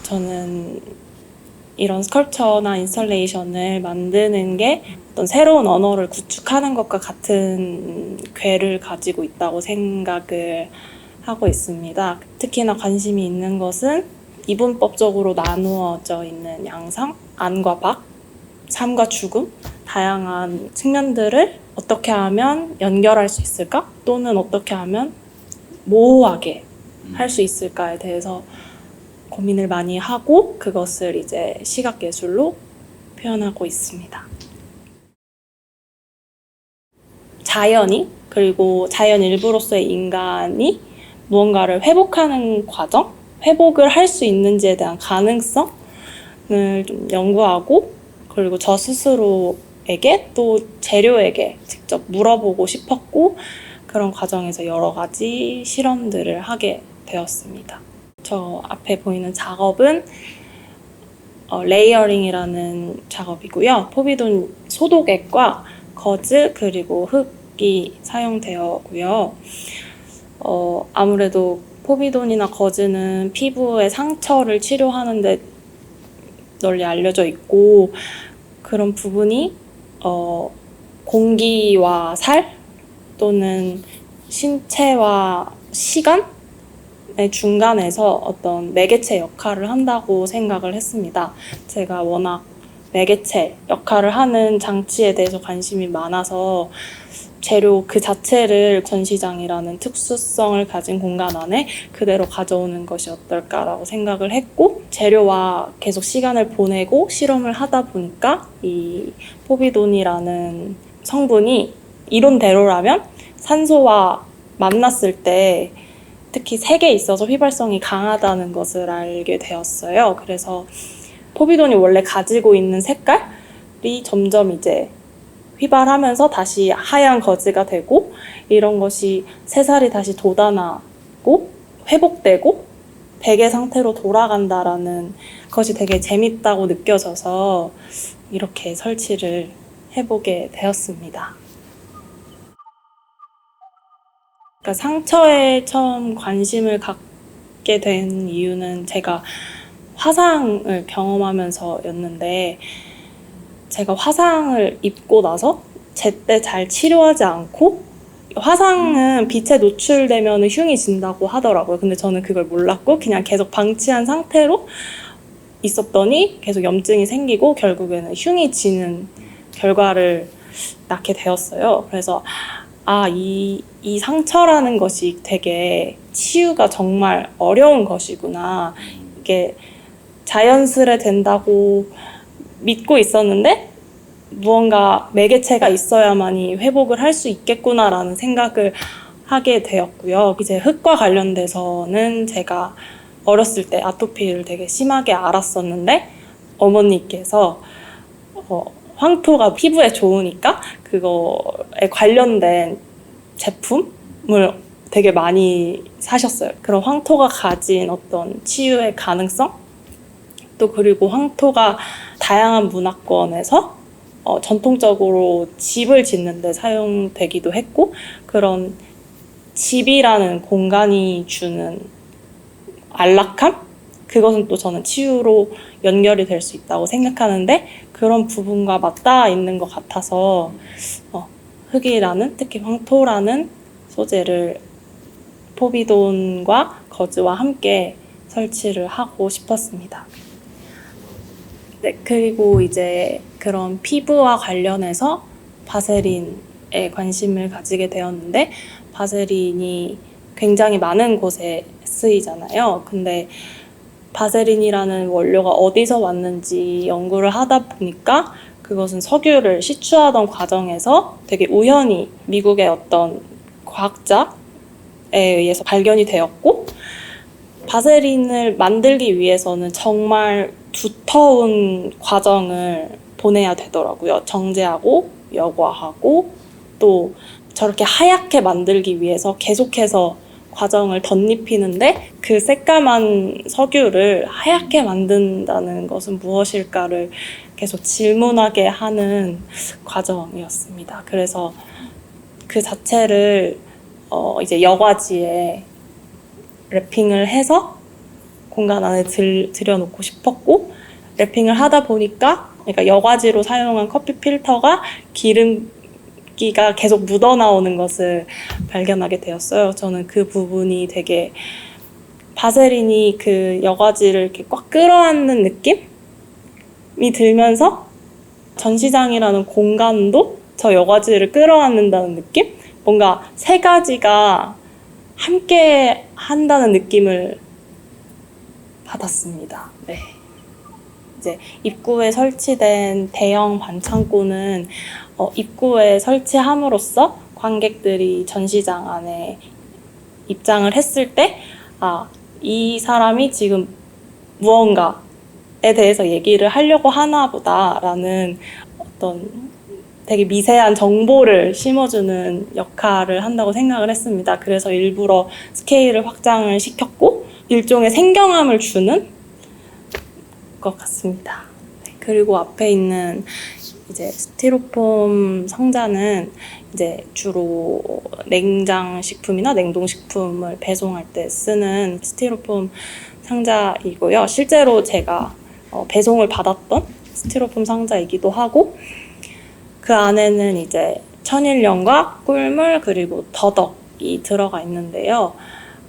저는 이런 스컬프처나 인스탈레이션을 만드는 게 어떤 새로운 언어를 구축하는 것과 같은 궤를 가지고 있다고 생각을 하고 있습니다. 특히나 관심이 있는 것은 이분법적으로 나누어져 있는 양상, 안과 밖, 삶과 죽음, 다양한 측면들을 어떻게 하면 연결할 수 있을까? 또는 어떻게 하면 모호하게 할 수 있을까에 대해서 고민을 많이 하고 그것을 이제 시각예술로 표현하고 있습니다. 자연이 그리고 자연 일부로서의 인간이 무언가를 회복하는 과정, 회복을 할 수 있는지에 대한 가능성을 좀 연구하고 그리고 저 스스로에게 또 재료에게 직접 물어보고 싶었고 그런 과정에서 여러 가지 실험들을 하게 되었습니다. 저 앞에 보이는 작업은 레이어링이라는 작업이고요. 포비돈 소독액과 거즈 그리고 흙이 사용되었고요. 아무래도 포비돈이나 거즈는 피부의 상처를 치료하는데 널리 알려져 있고 그런 부분이 공기와 살 또는 신체와 시간의 중간에서 어떤 매개체 역할을 한다고 생각을 했습니다. 제가 워낙 매개체 역할을 하는 장치에 대해서 관심이 많아서 재료 그 자체를 전시장이라는 특수성을 가진 공간 안에 그대로 가져오는 것이 어떨까라고 생각을 했고 재료와 계속 시간을 보내고 실험을 하다 보니까 이 포비돈이라는 성분이 이론대로라면 산소와 만났을 때 특히 색에 있어서 휘발성이 강하다는 것을 알게 되었어요. 그래서 포비돈이 원래 가지고 있는 색깔이 점점 이제 휘발하면서 다시 하얀 거즈가 되고 이런 것이 새살이 다시 돋아나고 회복되고 백의 상태로 돌아간다라는 것이 되게 재밌다고 느껴져서 이렇게 설치를 해보게 되었습니다. 그러니까 상처에 처음 관심을 갖게 된 이유는 제가 화상을 경험하면서였는데 제가 화상을 입고 나서 제때 잘 치료하지 않고 화상은 빛에 노출되면 흉이 진다고 하더라고요. 근데 저는 그걸 몰랐고 그냥 계속 방치한 상태로 있었더니 계속 염증이 생기고 결국에는 흉이 지는 결과를 낳게 되었어요. 그래서 이 상처라는 것이 되게 치유가 정말 어려운 것이구나. 이게 자연스레 된다고 믿고 있었는데 무언가 매개체가 있어야만이 회복을 할 수 있겠구나라는 생각을 하게 되었고요. 이제 흙과 관련돼서는 제가 어렸을 때 아토피를 되게 심하게 앓았었는데 어머니께서 황토가 피부에 좋으니까 그거에 관련된 제품을 되게 많이 사셨어요. 그런 황토가 가진 어떤 치유의 가능성? 또 그리고 황토가 다양한 문화권에서 전통적으로 집을 짓는 데 사용되기도 했고 그런 집이라는 공간이 주는 안락함? 그것은 또 저는 치유로 연결이 될 수 있다고 생각하는데 그런 부분과 맞닿아 있는 것 같아서 흙이라는 특히 황토라는 소재를 포비돈과 거즈와 함께 설치를 하고 싶었습니다. 네, 그리고 이제 그런 피부와 관련해서 바세린에 관심을 가지게 되었는데 바세린이 굉장히 많은 곳에 쓰이잖아요. 근데 바세린이라는 원료가 어디서 왔는지 연구를 하다 보니까 그것은 석유를 시추하던 과정에서 되게 우연히 미국의 어떤 과학자에 의해서 발견이 되었고 바세린을 만들기 위해서는 정말 두터운 과정을 보내야 되더라고요. 정제하고 여과하고 또 저렇게 하얗게 만들기 위해서 계속해서 과정을 덧입히는데 그 새까만 석유를 하얗게 만든다는 것은 무엇일까를 계속 질문하게 하는 과정이었습니다. 그래서 그 자체를 이제 여과지에 랩핑을 해서 공간 안에 들여놓고 싶었고, 랩핑을 하다 보니까 그러니까 여과지로 사용한 커피 필터가 기름기가 계속 묻어나오는 것을 발견하게 되었어요. 저는 그 부분이 되게 바세린이 그 여과지를 이렇게 꽉 끌어안는 느낌이 들면서 전시장이라는 공간도 저 여과지를 끌어안는다는 느낌? 뭔가 세 가지가 함께 한다는 느낌을 받았습니다. 네. 이제 입구에 설치된 대형 반창고는 입구에 설치함으로써 관객들이 전시장 안에 입장을 했을 때, 이 사람이 지금 무언가에 대해서 얘기를 하려고 하나 보다라는 어떤 되게 미세한 정보를 심어주는 역할을 한다고 생각을 했습니다. 그래서 일부러 스케일을 확장을 시켰고 일종의 생경함을 주는 것 같습니다. 네, 그리고 앞에 있는 이제 스티로폼 상자는 이제 주로 냉장식품이나 냉동식품을 배송할 때 쓰는 스티로폼 상자이고요. 실제로 제가 배송을 받았던 스티로폼 상자이기도 하고, 그 안에는 이제 천일염과 꿀물 그리고 더덕이 들어가 있는데요.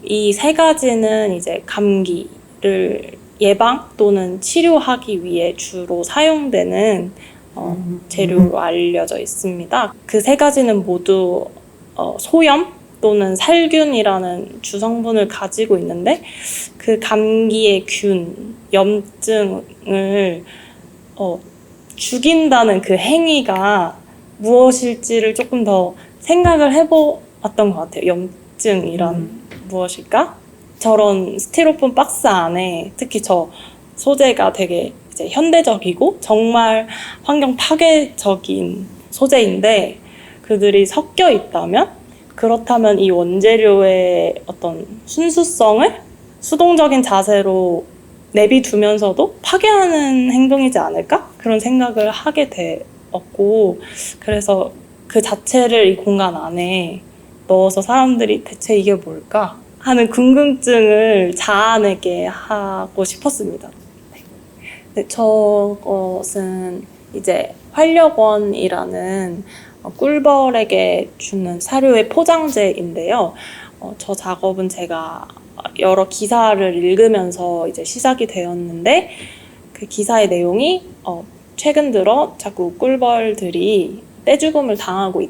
이 세 가지는 이제 감기를 예방 또는 치료하기 위해 주로 사용되는 재료로 알려져 있습니다. 그 세 가지는 모두 소염 또는 살균이라는 주성분을 가지고 있는데, 그 감기의 균, 염증을 죽인다는 그 행위가 무엇일지를 조금 더 생각을 해보았던 것 같아요. 염증이란 무엇일까? 저런 스티로폼 박스 안에 특히 저 소재가 되게 이제 현대적이고 정말 환경 파괴적인 소재인데 그들이 섞여 있다면, 그렇다면 이 원재료의 어떤 순수성을 수동적인 자세로 내비두면서도 파괴하는 행동이지 않을까? 그런 생각을 하게 되었고, 그래서 그 자체를 이 공간 안에 넣어서 사람들이 대체 이게 뭘까? 하는 궁금증을 자아내게 하고 싶었습니다. 네, 저것은 이제 활력원이라는 꿀벌에게 주는 사료의 포장재인데요. 저 작업은 제가 여러 기사를 읽으면서 이제 시작이 되었는데, 그 기사의 내용이 최근 들어 자꾸 꿀벌들이 떼죽음을 당하고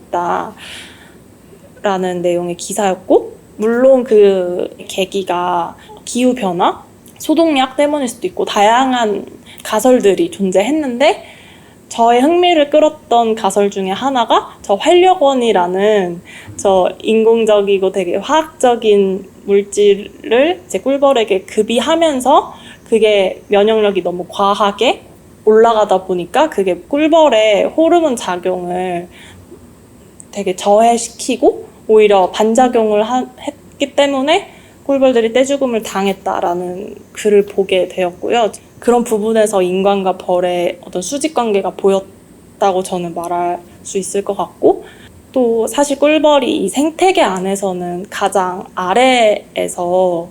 있다라는 내용의 기사였고, 물론 그 계기가 기후변화, 소독약 때문일 수도 있고 다양한 가설들이 존재했는데, 저의 흥미를 끌었던 가설 중에 하나가 저 활력원이라는 저 인공적이고 되게 화학적인 물질을 이제 꿀벌에게 급이하면서 그게 면역력이 너무 과하게 올라가다 보니까 그게 꿀벌의 호르몬 작용을 되게 저해시키고 오히려 반작용을 했기 때문에 꿀벌들이 떼죽음을 당했다라는 글을 보게 되었고요. 그런 부분에서 인간과 벌의 어떤 수직 관계가 보였다고 저는 말할 수 있을 것 같고, 또 사실 꿀벌이 이 생태계 안에서는 가장 아래에서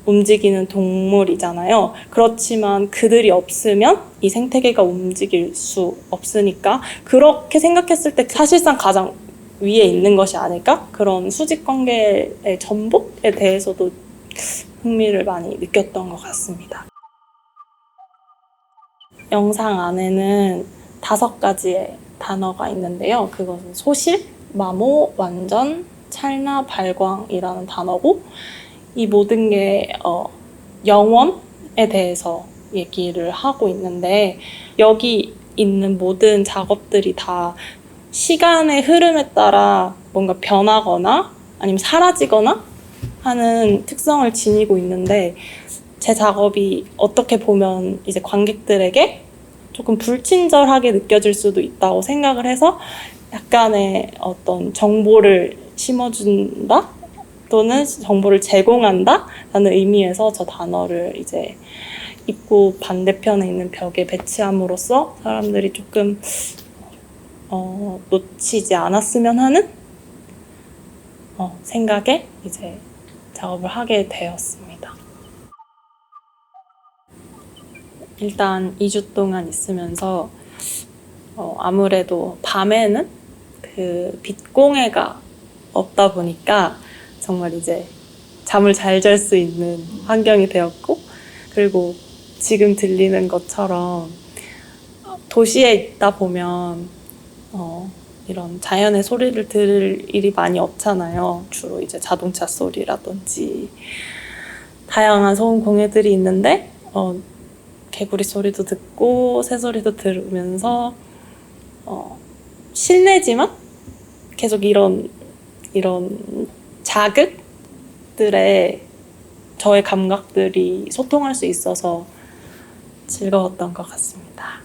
움직이는 동물이잖아요. 그렇지만 그들이 없으면 이 생태계가 움직일 수 없으니까, 그렇게 생각했을 때 사실상 가장 위에 있는 것이 아닐까? 그런 수직 관계의 전복에 대해서도 흥미를 많이 느꼈던 것 같습니다. 영상 안에는 5가지의 단어가 있는데요. 그것은 소실, 마모, 완전, 찰나, 발광이라는 단어고, 이 모든 게 영원에 대해서 얘기를 하고 있는데, 여기 있는 모든 작업들이 다 시간의 흐름에 따라 뭔가 변하거나 아니면 사라지거나 하는 특성을 지니고 있는데, 제 작업이 어떻게 보면 이제 관객들에게 조금 불친절하게 느껴질 수도 있다고 생각을 해서 약간의 어떤 정보를 심어준다 또는 정보를 제공한다 라는 의미에서 저 단어를 이제 입구 반대편에 있는 벽에 배치함으로써 사람들이 조금 놓치지 않았으면 하는 생각에 이제 작업을 하게 되었습니다. 일단 2주 동안 있으면서 아무래도 밤에는 그 빛공해가 없다 보니까 정말 이제 잠을 잘 잘 수 있는 환경이 되었고, 그리고 지금 들리는 것처럼 도시에 있다 보면 이런 자연의 소리를 들을 일이 많이 없잖아요. 주로 이제 자동차 소리라든지 다양한 소음 공해들이 있는데 개구리 소리도 듣고 새 소리도 들으면서 실내지만 계속 이런 자극들에 저의 감각들이 소통할 수 있어서 즐거웠던 것 같습니다.